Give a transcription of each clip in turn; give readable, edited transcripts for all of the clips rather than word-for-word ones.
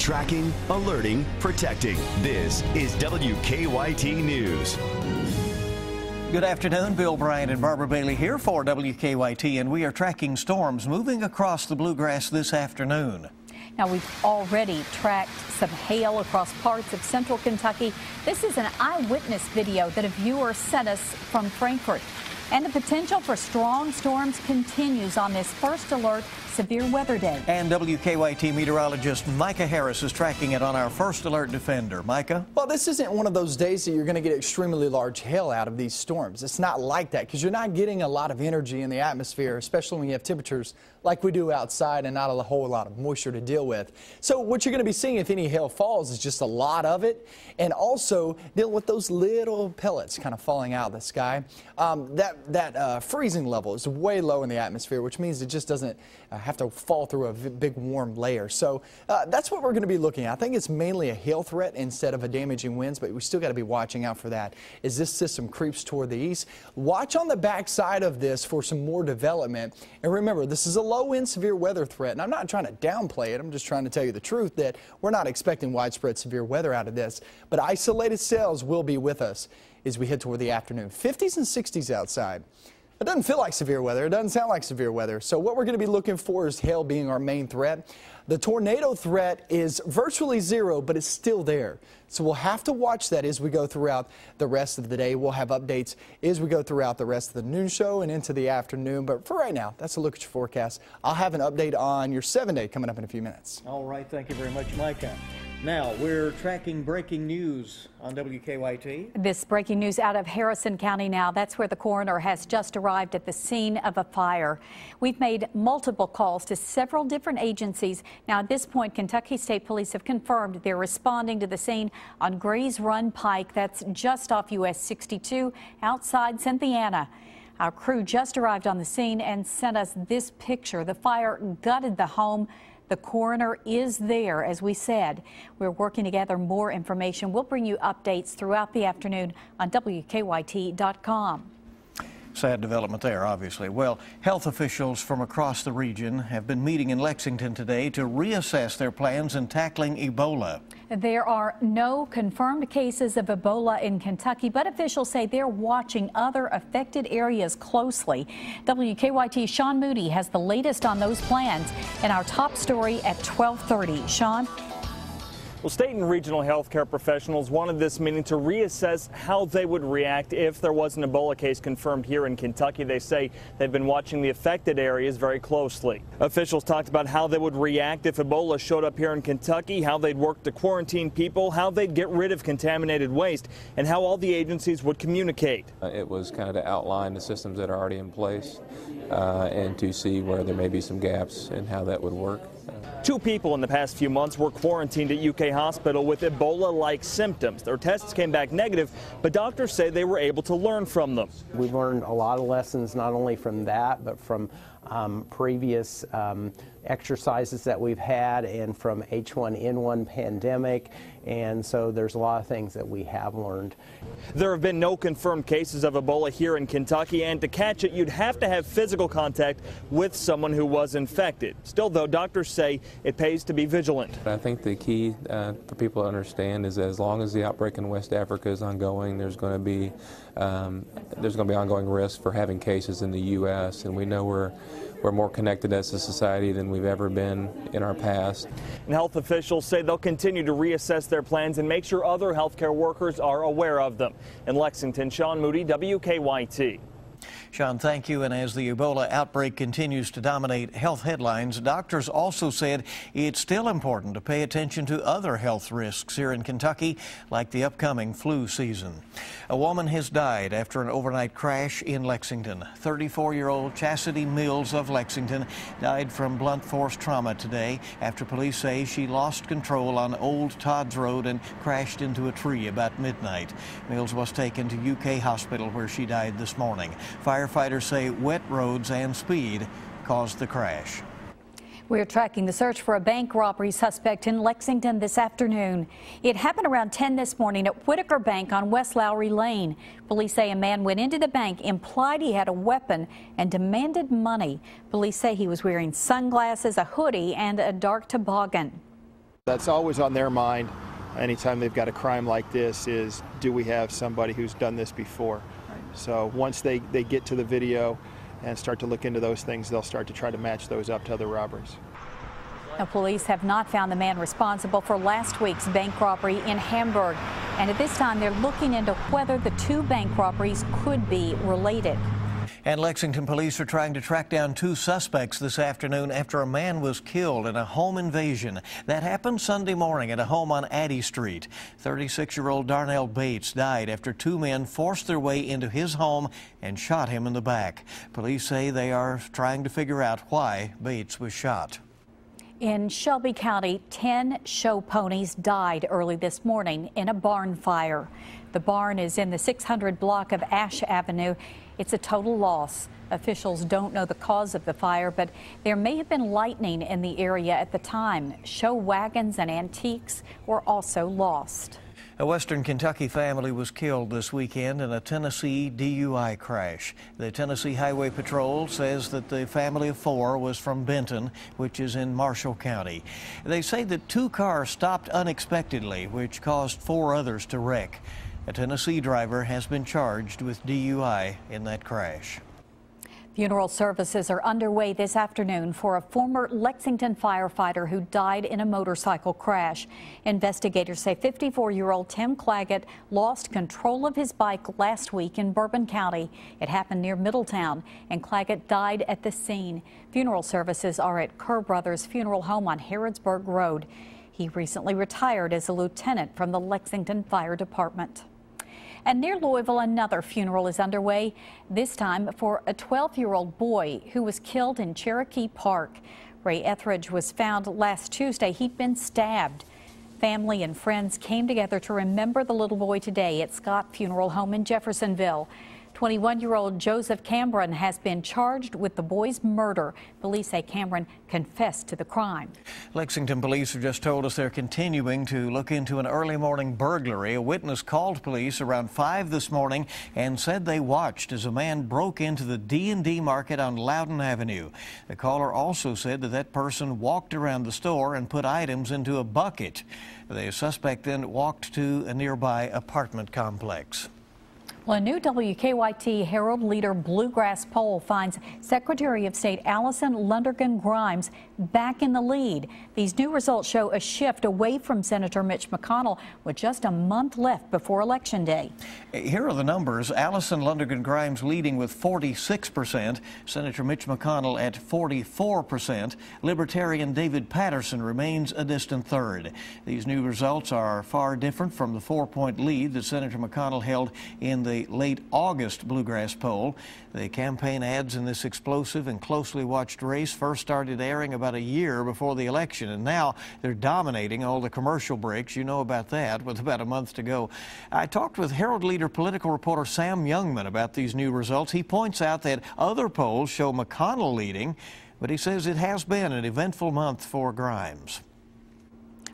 Tracking, alerting, protecting. This is WKYT News. Good afternoon. Bill Bryant and Barbara Bailey here for WKYT, and we are tracking storms moving across the Bluegrass this afternoon. Now, we've already tracked some hail across parts of central Kentucky. This is an eyewitness video that a viewer sent us from Frankfort. And the potential for strong storms continues on this first alert severe weather day. And WKYT meteorologist Micah Harris is tracking it on our first alert defender. Micah? Well, this isn't one of those days that you're going to get extremely large hail out of these storms. It's not like that because you're not getting a lot of energy in the atmosphere, especially when you have temperatures like we do outside and not a whole lot of moisture to deal with. So what you're going to be seeing if any hail falls is just a lot of it, and also dealing with those little pellets kind of falling out of the sky. That freezing level is way low in the atmosphere, which means it just doesn't have to fall through a big warm layer. So that's what we're going to be looking at. I think it's mainly a hail threat instead of a damaging winds, but we still got to be watching out for that as this system creeps toward the east. Watch on the backside of this for some more development. And remember, this is a low-end severe weather threat, and I'm not trying to downplay it. I'm just trying to tell you the truth that we're not expecting widespread severe weather out of this, but isolated cells will be with us as we head toward the afternoon. 50s and 60s outside. It doesn't feel like severe weather. It doesn't sound like severe weather. So what we're going to be looking for is hail being our main threat. The tornado threat is virtually zero, but it's still there. So we'll have to watch that as we go throughout the rest of the day. We'll have updates as we go throughout the rest of the noon show and into the afternoon. But for right now, that's a look at your forecast. I'll have an update on your 7-day coming up in a few minutes. All right. Thank you very much, Micah. Now, we're tracking breaking news on WKYT. This breaking news out of Harrison County now. That's where the coroner has just arrived at the scene of a fire. We've made multiple calls to several different agencies. Now, at this point, Kentucky State Police have confirmed they're responding to the scene on Grays Run Pike. That's just off US 62 outside Cynthiana. Our crew just arrived on the scene and sent us this picture. The fire gutted the home. The coroner is there, as we said. We're working to gather more information. We'll bring you updates throughout the afternoon on WKYT.com. Sad development there, obviously. Well, health officials from across the region have been meeting in Lexington today to reassess their plans in tackling Ebola. There are no confirmed cases of Ebola in Kentucky, but officials say they're watching other affected areas closely. WKYT's Sean Moody has the latest on those plans in our top story at 12:30. Sean? Well, state and regional healthcare professionals wanted this meeting to reassess how they would react if there was an Ebola case confirmed here in Kentucky. They say they've been watching the affected areas very closely. Officials talked about how they would react if Ebola showed up here in Kentucky, how they'd work to quarantine people, how they'd get rid of contaminated waste, and how all the agencies would communicate. It was kind of to outline the systems that are already in place and to see where there may be some gaps and how that would work. 2 people in the past few months were quarantined at UK Hospital with Ebola-like symptoms. Their tests came back negative, but doctors say they were able to learn from them. We've learned a lot of lessons, not only from that, but from previous exercises that we've had and from H1N1 pandemic, and so there's a lot of things that we have learned. There have been no confirmed cases of Ebola here in Kentucky, and to catch it, you'd have to have physical contact with someone who was infected. Still, though, doctors say it pays to be vigilant. I think the key for people to understand is that as long as the outbreak in West Africa is ongoing, there's going to be ongoing risk for having cases in the U.S., and we know we're more connected as a society than we've ever been in our past. And health officials say they'll continue to reassess their plans and make sure other healthcare workers are aware of them. In Lexington, Sean Moody, WKYT. Sean, thank you. And as the Ebola outbreak continues to dominate health headlines, doctors also said it's still important to pay attention to other health risks here in Kentucky, like the upcoming flu season. A woman has died after an overnight crash in Lexington. 34-year-old Chastity Mills of Lexington died from blunt force trauma today after police say she lost control on Old Todd's Road and crashed into a tree about midnight. Mills was taken to UK Hospital where she died this morning. Firefighters say wet roads and speed caused the crash. We're tracking the search for a bank robbery suspect in Lexington this afternoon. It happened around 10 this morning at Whitaker Bank on West Lowry Lane. Police say a man went into the bank, implied he had a weapon, and demanded money. Police say he was wearing sunglasses, a hoodie, and a dark toboggan. That's always on their mind anytime they've got a crime like this is, do we have somebody who's done this before? So once they get to the video and start to look into those things, they'll start to try to match those up to other robberies. Now, police have not found the man responsible for last week's bank robbery in Hamburg. And at this time, they're looking into whether the two bank robberies could be related. And Lexington police are trying to track down two suspects this afternoon after a man was killed in a home invasion. That happened Sunday morning at a home on Addy Street. 36-year-old Darnell Bates died after two men forced their way into his home and shot him in the back. Police say they are trying to figure out why Bates was shot. In Shelby County, 10 show ponies died early this morning in a barn fire. The barn is in the 600 block of Ash Avenue. It's a total loss. Officials don't know the cause of the fire, but there may have been lightning in the area at the time. Show wagons and antiques were also lost. A Western Kentucky family was killed this weekend in a Tennessee DUI crash. The Tennessee Highway Patrol says that the family of four was from Benton, which is in Marshall County. They say that two cars stopped unexpectedly, which caused four others to wreck. A Tennessee driver has been charged with DUI in that crash. Funeral services are underway this afternoon for a former Lexington firefighter who died in a motorcycle crash. Investigators say 54-year-old Tim Claggett lost control of his bike last week in Bourbon County. It happened near Middletown, and Claggett died at the scene. Funeral services are at Kerr Brothers Funeral Home on Harrodsburg Road. He recently retired as a lieutenant from the Lexington Fire Department. And near Louisville, another funeral is underway, this time for a 12-year-old boy who was killed in Cherokee Park. Ray Etheridge was found last Tuesday. He'd been stabbed. Family and friends came together to remember the little boy today at Scott Funeral Home in Jeffersonville. 21-year-old Joseph Cameron has been charged with the boy's murder. Police say Cameron confessed to the crime. Lexington police have just told us they're continuing to look into an early morning burglary. A witness called police around 5 this morning and said they watched as a man broke into the D&D Market on Loudon Avenue. The caller also said that person walked around the store and put items into a bucket. The suspect then walked to a nearby apartment complex. Well, a new WKYT Herald Leader Bluegrass poll finds Secretary of State Allison Lundergan Grimes back in the lead. These new results show a shift away from Senator Mitch McConnell with just a month left before Election Day. Here are the numbers. Allison Lundergan Grimes leading with 46%, Senator Mitch McConnell at 44%. Libertarian David Patterson remains a distant third. These new results are far different from the 4-point lead that Senator McConnell held in the late August Bluegrass poll. The campaign ads in this explosive and closely watched race first started airing about a year before the election, and now they're dominating all the commercial breaks. You know about that, with about a month to go. I talked with Herald Leader political reporter Sam Youngman about these new results. He points out that other polls show McConnell leading, but he says it has been an eventful month for Grimes.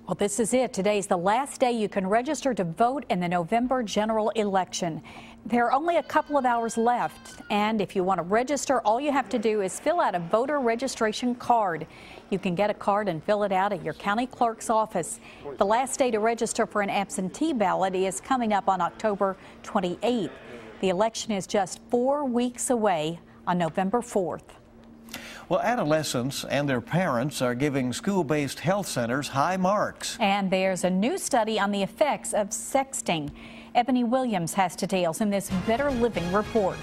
Well, this is it. Today's the last day you can register to vote in the November general election. There are only a couple of hours left, and if you want to register, all you have to do is fill out a voter registration card. You can get a card and fill it out at your county clerk's office. The last day to register for an absentee ballot is coming up on October 28th. The election is just 4 weeks away on November 4th. Well, adolescents and their parents are giving school-based health centers high marks. And there's a new study on the effects of sexting. Ebony Williams has details in this Better Living report.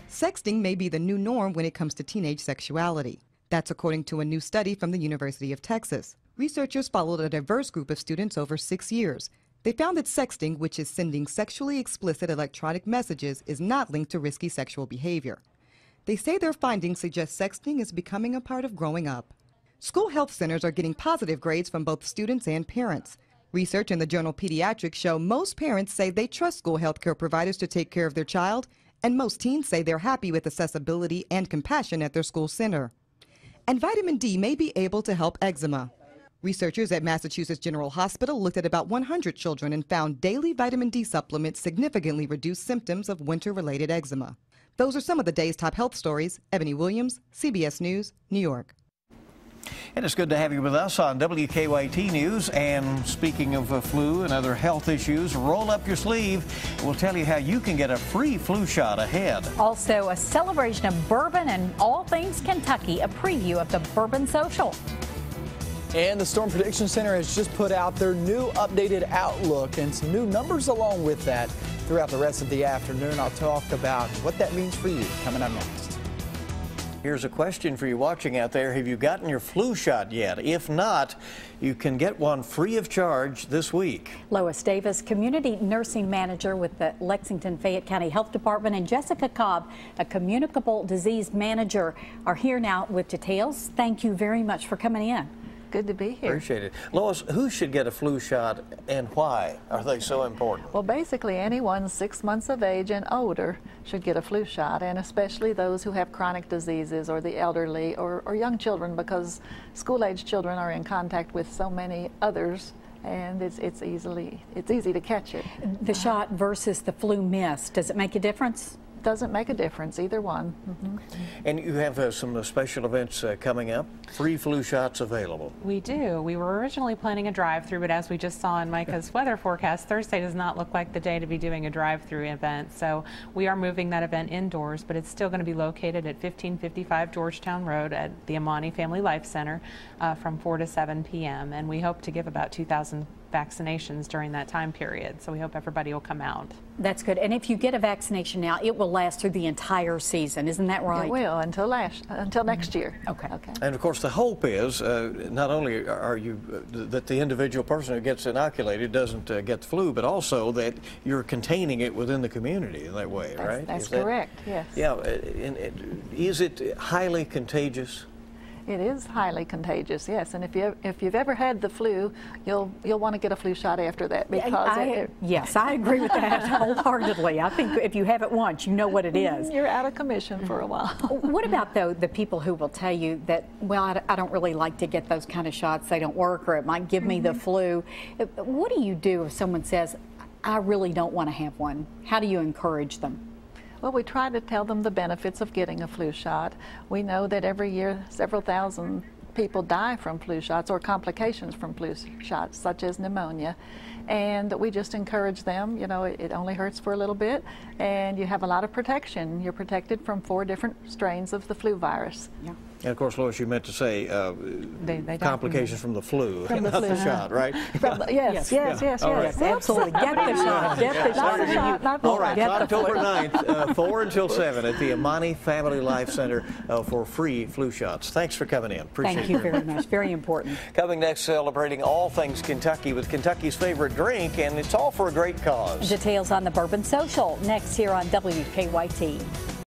Sexting may be the new norm when it comes to teenage sexuality. That's according to a new study from the University of Texas. Researchers followed a diverse group of students over 6 years. They found that sexting, which is sending sexually explicit electronic messages, is not linked to risky sexual behavior. They say their findings suggest sexting is becoming a part of growing up. School health centers are getting positive grades from both students and parents. Research in the journal Pediatrics show most parents say they trust school health care providers to take care of their child, and most teens say they're happy with accessibility and compassion at their school center. And vitamin D may be able to help eczema. Researchers at Massachusetts General Hospital looked at about 100 children and found daily vitamin D supplements significantly reduced symptoms of winter-related eczema. Those are some of the day's top health stories. Ebony Williams, CBS News, New York. And it's good to have you with us on WKYT News. And speaking of flu and other health issues, roll up your sleeve. We'll tell you how you can get a free flu shot ahead. Also, a celebration of bourbon and all things Kentucky, a preview of the Bourbon Social. And the Storm Prediction Center has just put out their new updated outlook and some new numbers along with that. Throughout the rest of the afternoon, I'll talk about what that means for you coming up next. Here's a question for you watching out there. Have you gotten your flu shot yet? If not, you can get one free of charge this week. Lois Davis, Community Nursing Manager with the Lexington-Fayette County Health Department, and Jessica Cobb, a Communicable Disease Manager, are here now with details. Thank you very much for coming in. Good to be here. Appreciate it. Lois, who should get a flu shot and why are they so important? Well, basically anyone 6 months of age and older should get a flu shot, and especially those who have chronic diseases or the elderly or young children, because school-age children are in contact with so many others, and it's easy to catch it. The shot versus the flu miss, does it make a difference? Doesn't make a difference, either one. And you have some special events coming up, free flu shots available. We do. We were originally planning a drive-through, but as we just saw in Micah's weather forecast, Thursday does not look like the day to be doing a drive-through event. So we are moving that event indoors, but it's still going to be located at 1555 Georgetown Road at the Amani Family Life Center from 4 to 7 p.m. And we hope to give about 2,000 vaccinations during that time period. So we hope everybody will come out. That's good. And if you get a vaccination now, it will last through the entire season. Isn't that right? It will until next year. Okay. And of course, the hope is not only that the individual person who gets inoculated doesn't get the flu, but also that you're containing it within the community in that way, right? That's correct. Yes. Yeah. Is it highly contagious? It is highly contagious, yes. And if you've ever had the flu, you'll want to get a flu shot after that, because yes, I agree with that wholeheartedly. I think if you have it once, you know what it is. You're out of commission for a while. What about though the people who will tell you that, well, I don't really like to get those kind of shots, they don't work, or it might give me the flu? What do you do if someone says, I really don't want to have one? How do you encourage them? Well, we try to tell them the benefits of getting a flu shot. We know that every year several thousand people die from flu shots or complications from flu shots, such as pneumonia. And we just encourage them, it only hurts for a little bit, and you have a lot of protection. You're protected from 4 different strains of the flu virus. Yeah. And of course, Lois, you meant to say complications from the flu, from the not flu. the shot, right? Yes, absolutely. Get the shot. Get the shot. All right, October 9th, 4 until 7 at the Amani Family Life Center for free flu shots. Thanks for coming in. Appreciate it. Thank you very much. Very important. Coming next, celebrating all things Kentucky with Kentucky's favorite drink, and it's all for a great cause. Details on the Bourbon Social next here on WKYT.